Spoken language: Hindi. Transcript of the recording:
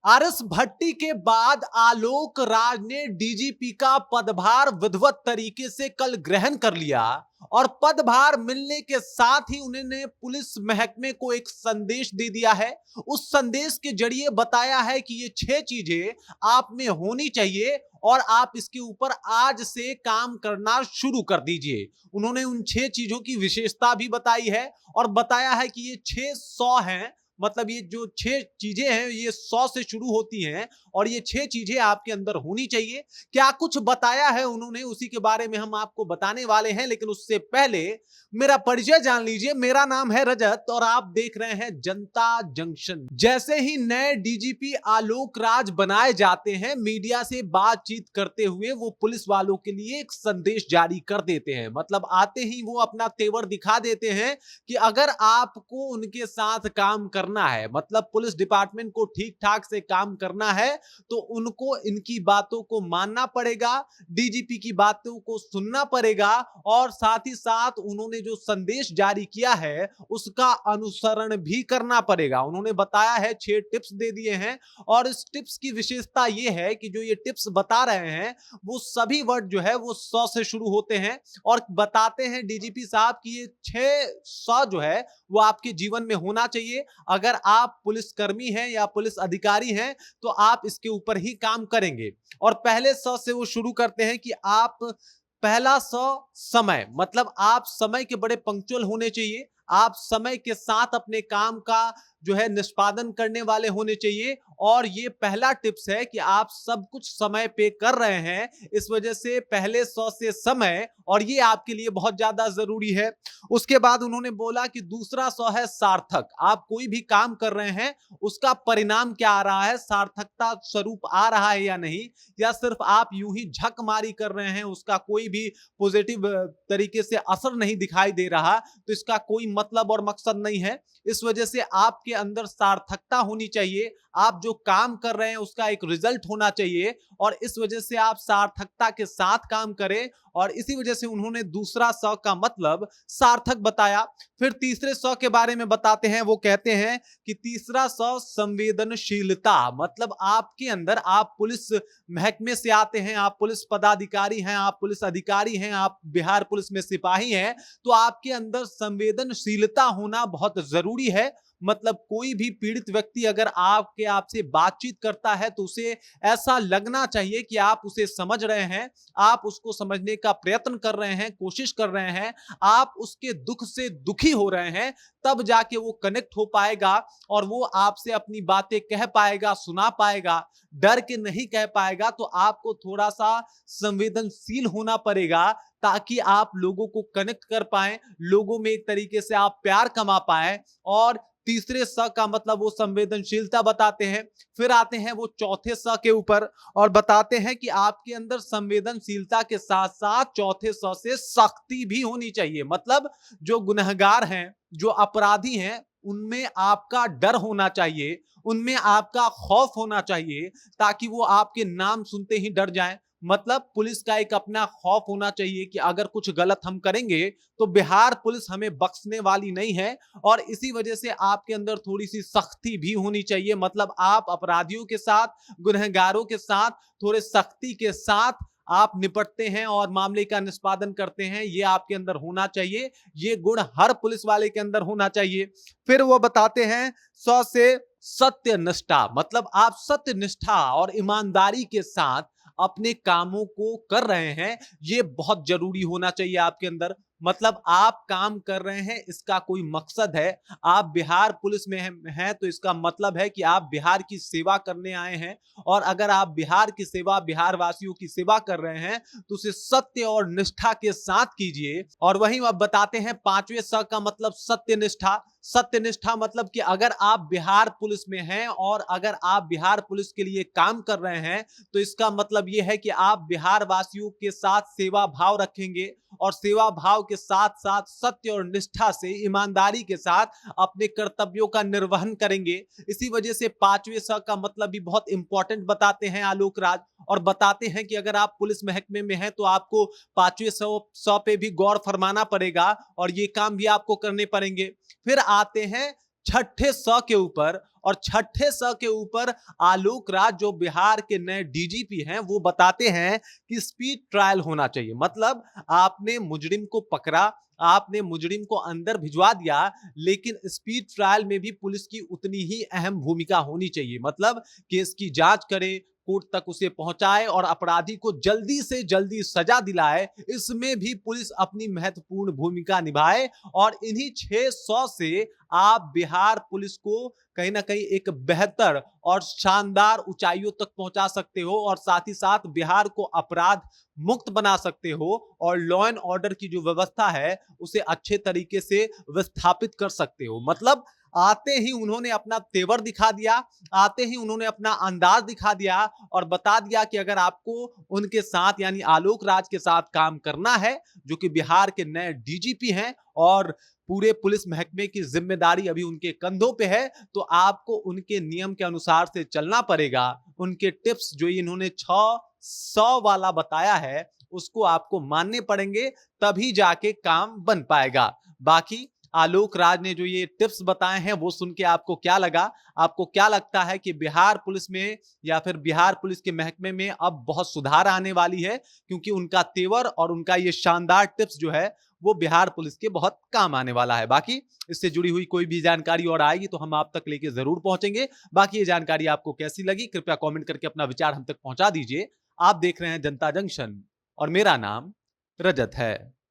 आरएस भट्टी के बाद आलोक राज ने डीजीपी का पदभार विधिवत तरीके से कल ग्रहण कर लिया और पदभार मिलने के साथ ही उन्होंने पुलिस महकमे को एक संदेश दे दिया है। उस संदेश के जरिए बताया है कि ये 6 चीजें आप में होनी चाहिए और आप इसके ऊपर आज से काम करना शुरू कर दीजिए। उन्होंने उन 6 चीजों की विशेषता भी बताई है और बताया है कि ये 6 100 हैं। मतलब ये जो 6 चीजें हैं ये 100 से शुरू होती हैं और ये 6 चीजें आपके अंदर होनी चाहिए। क्या कुछ बताया है उन्होंने, उसी के बारे में हम आपको बताने वाले हैं, लेकिन उससे पहले मेरा परिचय जान लीजिए। मेरा नाम है रजत और आप देख रहे हैं जनता जंक्शन। जैसे ही नए डीजीपी आलोक राज बनाए जाते हैं, मीडिया से बातचीत करते हुए वो पुलिस वालों के लिए एक संदेश जारी कर देते हैं। मतलब आते ही वो अपना तेवर दिखा देते हैं कि अगर आपको उनके साथ काम करना है, मतलब पुलिस डिपार्टमेंट को ठीक ठाक से काम करना है, तो उनको इनकी बातों को मानना पड़ेगा, डीजीपी की बातों को सुनना पड़ेगा और साथ ही साथ उन्होंने जो संदेश जारी किया है उसका अनुसरण भी करना पड़ेगा। उन्होंने बताया है, 6 टिप्स दे दिए हैं और इस टिप्स की विशेषता यह है कि जो ये टिप्स बता रहे हैं वो सभी वर्ड जो है वो 100 से शुरू होते हैं और बताते हैं डीजीपी साहब कि ये 600 जो है वो आपके जीवन में होना चाहिए। अगर आप पुलिसकर्मी हैं या पुलिस अधिकारी हैं तो आप इसके ऊपर ही काम करेंगे। और पहले 100 से वो शुरू करते हैं कि आप पहला 100 समय, मतलब आप समय के बड़े पंक्चुअल होने चाहिए। आप समय के साथ अपने काम का जो है निष्पादन करने वाले होने चाहिए और ये पहला टिप्स है कि आप सब कुछ समय पे कर रहे हैं। इस वजह से पहले 100 से समय, और ये आपके लिए बहुत ज्यादा जरूरी है। उसके बाद उन्होंने बोला कि दूसरा 100 है सार्थक। आप कोई भी काम कर रहे हैं उसका परिणाम क्या आ रहा है, सार्थकता स्वरूप आ रहा है या नहीं, या सिर्फ आप यूं ही झकमारी कर रहे हैं, उसका कोई भी पॉजिटिव तरीके से असर नहीं दिखाई दे रहा, तो इसका कोई मतलब और मकसद नहीं है। इस वजह से आपके अंदर सार्थकता होनी चाहिए। आप जो काम कर रहे हैं उसका एक रिजल्ट होना चाहिए और इस वजह से आप सार्थकता के साथ काम करें और इसी वजह से उन्होंने दूसरा 100 का मतलब सार्थक बताया। फिर तीसरे 100 के बारे में बताते हैं। वो कहते हैं कि तीसरा 100 संवेदनशीलता। मतलब आपके अंदर, आप पुलिस महकमे से आते हैं, आप पुलिस पदाधिकारी हैं, आप पुलिस अधिकारी हैं, आप बिहार पुलिस में सिपाही हैं, तो आपके अंदर संवेदनशीलता होना बहुत जरूरी है। मतलब कोई भी पीड़ित व्यक्ति अगर आपसे बातचीत करता है तो उसे ऐसा लगना चाहिए कि आप उसे समझ रहे हैं, आप उसको समझने का प्रयत्न कर रहे हैं, कोशिश कर रहे हैं, आप उसके दुख से दुखी हो रहे हैं, तब जाके वो कनेक्ट हो पाएगा और वो आपसे अपनी बातें कह पाएगा, सुना पाएगा। डर के नहीं कह पाएगा, तो आपको थोड़ा सा संवेदनशील होना पड़ेगा ताकि आप लोगों को कनेक्ट कर पाए, लोगों में एक तरीके से आप प्यार कमा पाए। और तीसरे स का मतलब वो संवेदनशीलता बताते हैं। फिर आते हैं वो चौथे स के ऊपर और बताते हैं कि आपके अंदर संवेदनशीलता के साथ साथ चौथे स से सख्ती भी होनी चाहिए। मतलब जो गुनहगार हैं, जो अपराधी हैं, उनमें आपका डर होना चाहिए, उनमें आपका खौफ होना चाहिए ताकि वो आपके नाम सुनते ही डर जाएं। मतलब पुलिस का एक अपना खौफ होना चाहिए कि अगर कुछ गलत हम करेंगे तो बिहार पुलिस हमें बख्शने वाली नहीं है और इसी वजह से आपके अंदर थोड़ी सी सख्ती भी होनी चाहिए। मतलब आप अपराधियों के साथ, गुनहगारों के साथ थोड़े सख्ती के साथ आप निपटते हैं और मामले का निष्पादन करते हैं, ये आपके अंदर होना चाहिए। ये गुण हर पुलिस वाले के अंदर होना चाहिए। फिर वो बताते हैं 100 से सत्य निष्ठा। मतलब आप सत्य निष्ठा और ईमानदारी के साथ अपने कामों को कर रहे हैं, ये बहुत जरूरी होना चाहिए आपके अंदर। मतलब आप काम कर रहे हैं, इसका कोई मकसद है, आप बिहार पुलिस में हैं तो इसका मतलब है कि आप बिहार की सेवा करने आए हैं और अगर आप बिहार की सेवा, बिहार वासियों की सेवा कर रहे हैं तो उसे सत्य और निष्ठा के साथ कीजिए। और वहीं अब बताते हैं पांचवें स का मतलब सत्यनिष्ठा। सत्यनिष्ठा मतलब कि अगर आप बिहार पुलिस में हैं और अगर आप बिहार पुलिस के लिए काम कर रहे हैं तो इसका मतलब यह है कि आप बिहार वासियों के साथ सेवा भाव रखेंगे और सेवा भाव के साथ साथ सत्य और निष्ठा से, ईमानदारी के साथ अपने कर्तव्यों का निर्वहन करेंगे। इसी वजह से पांचवें स का मतलब भी बहुत इंपॉर्टेंट बताते हैं आलोक राज और बताते हैं कि अगर आप पुलिस महकमे में हैं तो आपको पांचवें स पे भी गौर फरमाना पड़ेगा और ये काम भी आपको करने पड़ेंगे। फिर आते हैं छठे स के ऊपर, और छठे स के ऊपर आलोक राज जो बिहार के नए डीजीपी हैं वो बताते हैं कि स्पीड ट्रायल होना चाहिए। मतलब आपने मुजरिम को पकड़ा, आपने मुजरिम को अंदर भिजवा दिया, लेकिन स्पीड ट्रायल में भी पुलिस की उतनी ही अहम भूमिका होनी चाहिए। मतलब केस की जांच करे, कोर्ट तक उसे पहुंचाए और अपराधी को जल्दी से जल्दी सजा दिलाए, इसमें भी पुलिस अपनी महत्वपूर्ण भूमिका निभाए। और इन्हीं 600 से आप बिहार पुलिस को कहीं ना कहीं एक बेहतर और शानदार ऊंचाइयों तक पहुंचा सकते हो, और साथ ही साथ बिहार को अपराध मुक्त बना सकते हो, और लॉ एंड ऑर्डर की जो व्यवस्था है उसे अच्छे तरीके से विस्थापित कर सकते हो। मतलब आते ही उन्होंने अपना तेवर दिखा दिया, आते ही उन्होंने अपना अंदाज दिखा दिया और बता दिया कि अगर आपको उनके साथ यानी आलोक राज के साथ काम करना है, जो कि बिहार के नए डीजीपी हैं और पूरे पुलिस महकमे की जिम्मेदारी अभी उनके कंधों पे है, तो आपको उनके नियम के अनुसार से चलना पड़ेगा। उनके टिप्स जो इन्होंने 600 वाला बताया है उसको आपको मानने पड़ेंगे, तभी जाके काम बन पाएगा। बाकी आलोक राज ने जो ये टिप्स बताए हैं वो सुन के आपको क्या लगा? आपको क्या लगता है कि बिहार पुलिस में या फिर बिहार पुलिस के महकमे में अब बहुत सुधार आने वाली है, क्योंकि उनका तेवर और उनका ये शानदार टिप्स जो है वो बिहार पुलिस के बहुत काम आने वाला है। बाकी इससे जुड़ी हुई कोई भी जानकारी और आएगी तो हम आप तक लेके जरूर पहुंचेंगे। बाकी ये जानकारी आपको कैसी लगी कृपया कमेंट करके अपना विचार हम तक पहुंचा दीजिए। आप देख रहे हैं जनता जंक्शन और मेरा नाम रजत है।